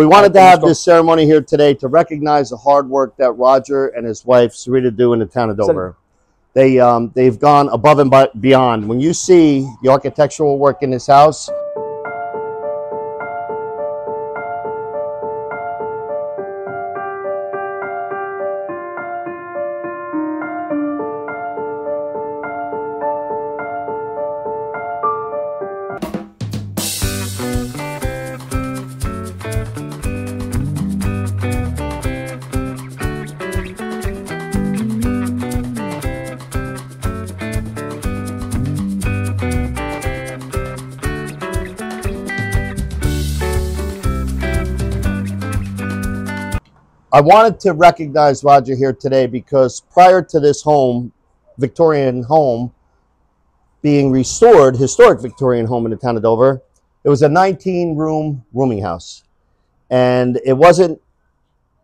we wanted to have this ceremony here today to recognize the hard work that Roger and his wife Sarita do in the town of Dover. They've gone above and beyond. When you see the architectural work in this house, I wanted to recognize Roger here today because prior to this home, Victorian home, being restored, historic Victorian home in the town of Dover, it was a 19-room rooming house. And it wasn't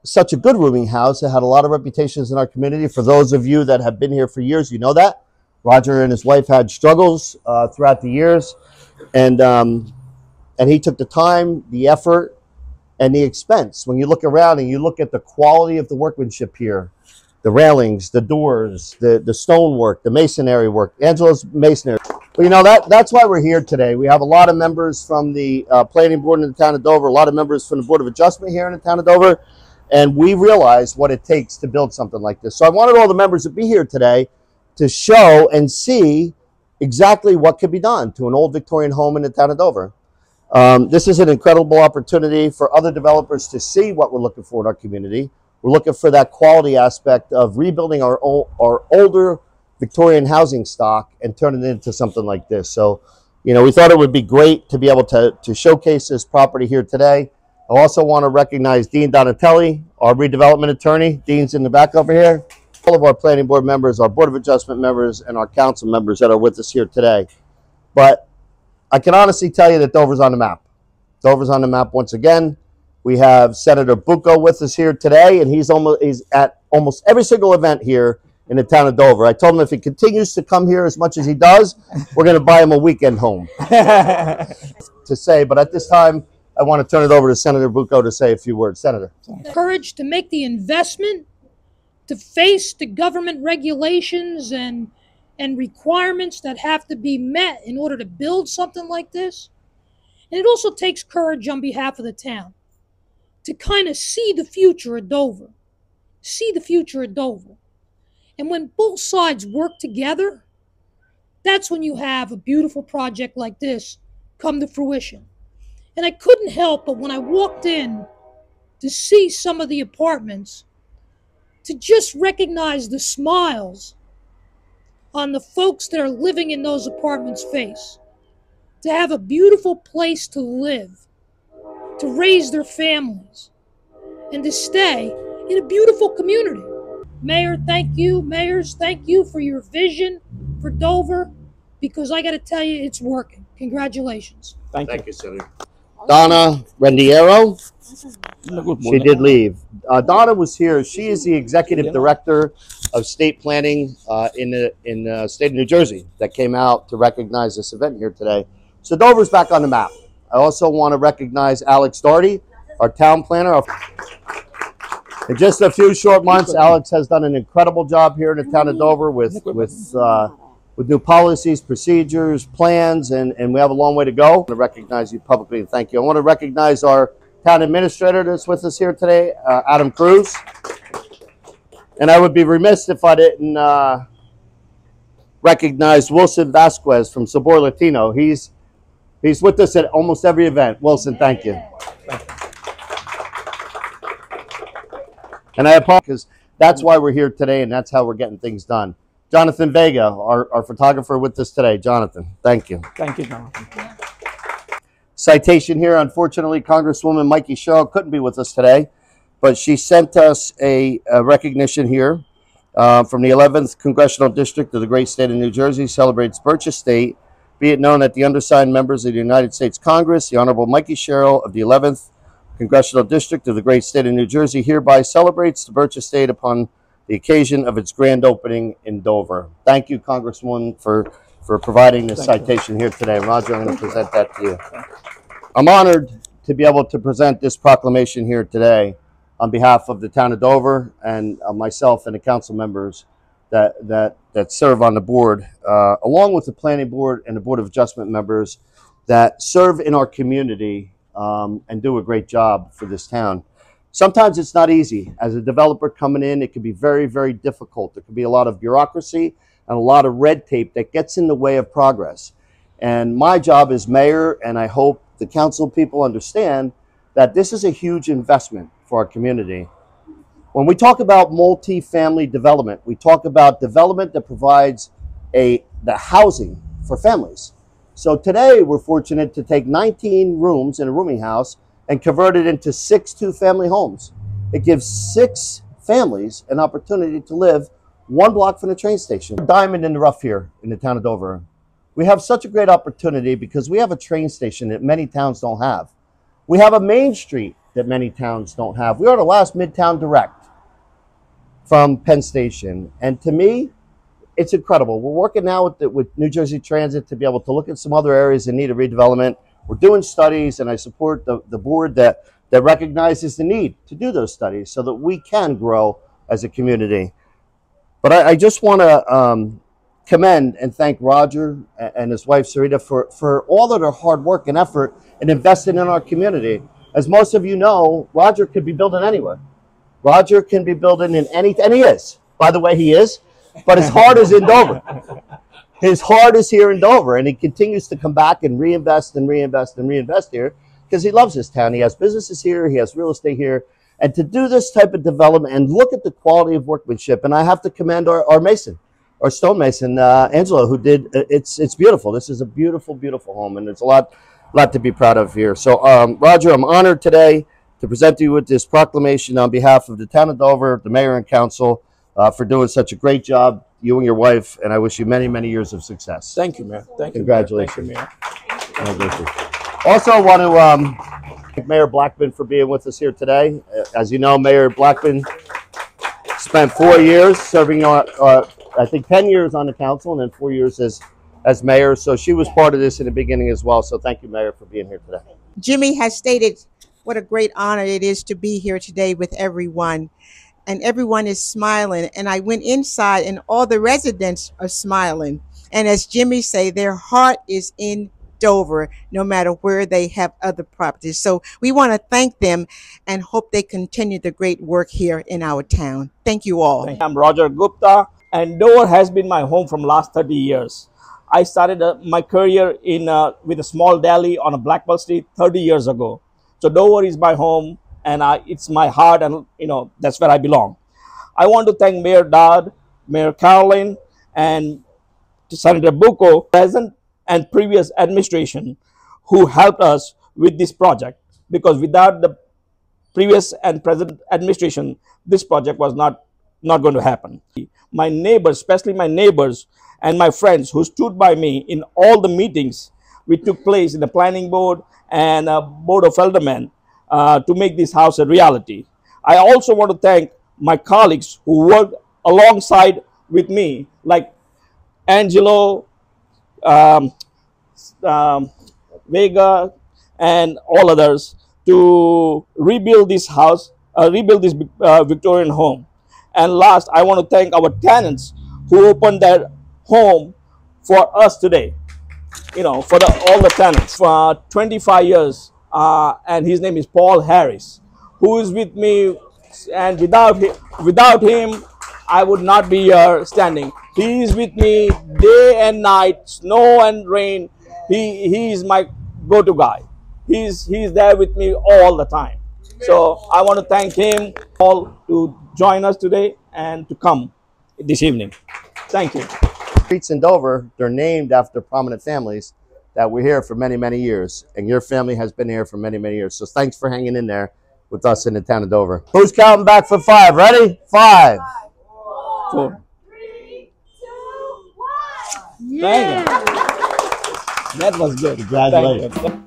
such a good rooming house. It had a lot of reputations in our community. For those of you that have been here for years, you know that. Roger and his wife had struggles throughout the years. And he took the time, the effort, and the expense. When you look around and you look at the quality of the workmanship here, the railings, the doors, the stonework, the masonry work, Angela's masonry. Well, you know, that's why we're here today. We have a lot of members from the planning board in the town of Dover, a lot of members from the Board of Adjustment here in the town of Dover, and we realize what it takes to build something like this. So I wanted all the members to be here today to show and see exactly what could be done to an old Victorian home in the town of Dover. This is an incredible opportunity for other developers to see what we're looking for in our community. We're looking for that quality aspect of rebuilding our older Victorian housing stock and turning it into something like this. So, you know, we thought it would be great to be able to showcase this property here today. I also want to recognize Dean Donatelli, our redevelopment attorney. Dean's in the back over here. All of our planning board members, our Board of Adjustment members, and our council members that are with us here today. But I can honestly tell you that Dover's on the map. Dover's on the map once again. We have Senator M.Bucco with us here today, and he's at almost every single event here in the town of Dover. I told him if he continues to come here as much as he does, we're going to buy him a weekend home to say. But at this time, I want to turn it over to Senator M.Bucco to say a few words. Senator. Courage to make the investment, to face the government regulations and requirements that have to be met in order to build something like this. And it also takes courage on behalf of the town to kind of see the future of Dover. See the future of Dover. And when both sides work together, that's when you have a beautiful project like this come to fruition. And I couldn't help but when I walked in to see some of the apartments, to just recognize the smiles on the folks that are living in those apartments' face, to have a beautiful place to live, to raise their families, and to stay in a beautiful community. Mayor, thank you. Mayors, thank you for your vision for Dover, because I got to tell you, it's working. Congratulations. Thank you, Senator. Donna Rendiero. She did leave. Donna was here. She is the executive director of state planning in the state of New Jersey that came out to recognize this event here today. So Dover's back on the map. I also want to recognize Alex Doherty, our town planner. In just a few short months, Alex has done an incredible job here in the town of Dover with new policies, procedures, plans, and we have a long way to go. I want to recognize you publicly and thank you. I want to recognize our town administrator that's with us here today, Adam Cruz. And I would be remiss if I didn't recognize Wilson Vasquez from Sabor Latino. He's with us at almost every event. Wilson, thank you. And I apologize because that's why we're here today and that's how we're getting things done. Jonathan Vega, our photographer with us today. Jonathan, thank you. Thank you, Jonathan. Citation here. Unfortunately, Congresswoman Mikey Sherrill couldn't be with us today, but she sent us a recognition here from the 11th Congressional District of the great state of New Jersey celebrates Birch Estate. Be it known that the undersigned members of the United States Congress, the Honorable Mikey Sherrill of the 11th Congressional District of the great state of New Jersey hereby celebrates the Birch Estate upon the occasion of its grand opening in Dover. Thank you, Congresswoman, for providing this citation here today. Roger, I'm going to present that to you. I'm honored to be able to present this proclamation here today on behalf of the town of Dover and myself and the council members that serve on the board, along with the planning board and the board of adjustment members that serve in our community and do a great job for this town. Sometimes it's not easy. As a developer coming in, it can be very, very difficult. There can be a lot of bureaucracy and a lot of red tape that gets in the way of progress. And my job as mayor, and I hope the council people understand, that this is a huge investment for our community. When we talk about multi-family development, we talk about development that provides the housing for families. So today we're fortunate to take 19 rooms in a rooming house and convert it into 6 two-family homes. It gives 6 families an opportunity to live 1 block from the train station. Diamond in the rough here in the town of Dover. We have such a great opportunity because we have a train station that many towns don't have. We have a main street that many towns don't have. We are the last Midtown Direct from Penn Station. And to me, it's incredible. We're working now with New Jersey Transit to be able to look at some other areas in need of redevelopment. We're doing studies, and I support the board that recognizes the need to do those studies so that we can grow as a community. But I just want to commend and thank Roger and his wife, Sarita, for all of their hard work and effort in investing in our community. As most of you know, Roger could be building anywhere. Roger can be building in anything, and he is. By the way, he is. But his heart is in Dover. His heart is here in Dover, and he continues to come back and reinvest and reinvest and reinvest here because he loves this town. He has businesses here. He has real estate here. And to do this type of development and look at the quality of workmanship, and I have to commend our mason, our stonemason, Angela, who did, it's beautiful. This is a beautiful, beautiful home, and there's a lot to be proud of here. So, Roger, I'm honored today to present to you with this proclamation on behalf of the town of Dover, the mayor and council, for doing such a great job, you and your wife, and I wish you many, many years of success. Thank you, Mayor. Thank you. Congratulations. Mayor. Thank you. Also, I want to thank Mayor Blackman for being with us here today. As you know, Mayor Blackman spent 4 years serving, I think 10 years on the council and then 4 years as mayor. So she was part of this in the beginning as well. So thank you, Mayor, for being here today. Jimmy has stated what a great honor it is to be here today with everyone. And everyone is smiling. And I went inside and all the residents are smiling. And as Jimmy say, their heart is in Dover, no matter where they have other properties. So we want to thank them and hope they continue the great work here in our town. Thank you all. I'm Roger Gupta, and Dover has been my home from last 30 years. I started my career with a small deli on a Blackwell Street 30 years ago. So Dover is my home, and it's my heart, and that's where I belong. I want to thank Mayor Dodd, Mayor Caroline, and Senator M.Bucco, present and previous administration, who helped us with this project. Because without the previous and present administration, this project was not going to happen. My neighbors, especially my neighbors and my friends who stood by me in all the meetings which took place in the planning board and board of aldermen, to make this house a reality. I also want to thank my colleagues who worked alongside with me, like Angelo, Vega, and all others, to rebuild this house, rebuild this Victorian home. And last, I want to thank our tenants who opened their home for us today, for all the tenants. For 25 years, and his name is Paul Harris, who is with me, and without him, I would not be here standing. He is with me day and night, snow and rain. He is my go-to guy. He's there with me all the time. So I want to thank him all to join us today and to come this evening. Thank you. Streets in Dover, they're named after prominent families that were here for many, many years. And your family has been here for many, many years. So thanks for hanging in there with us in the town of Dover. Who's counting back for 5? Ready? 5. 4. 3, 2, 1. Yeah. That was good. Congratulations. Thank you.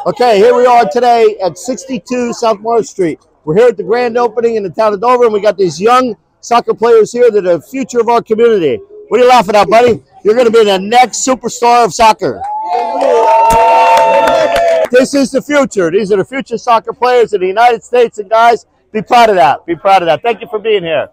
Okay, here we are today at 62 South Morris Street. We're here at the grand opening in the town of Dover, and we got these young soccer players here that are the future of our community. What are you laughing at, buddy? You're going to be the next superstar of soccer. This is the future. These are the future soccer players in the United States, and guys, be proud of that. Be proud of that. Thank you for being here.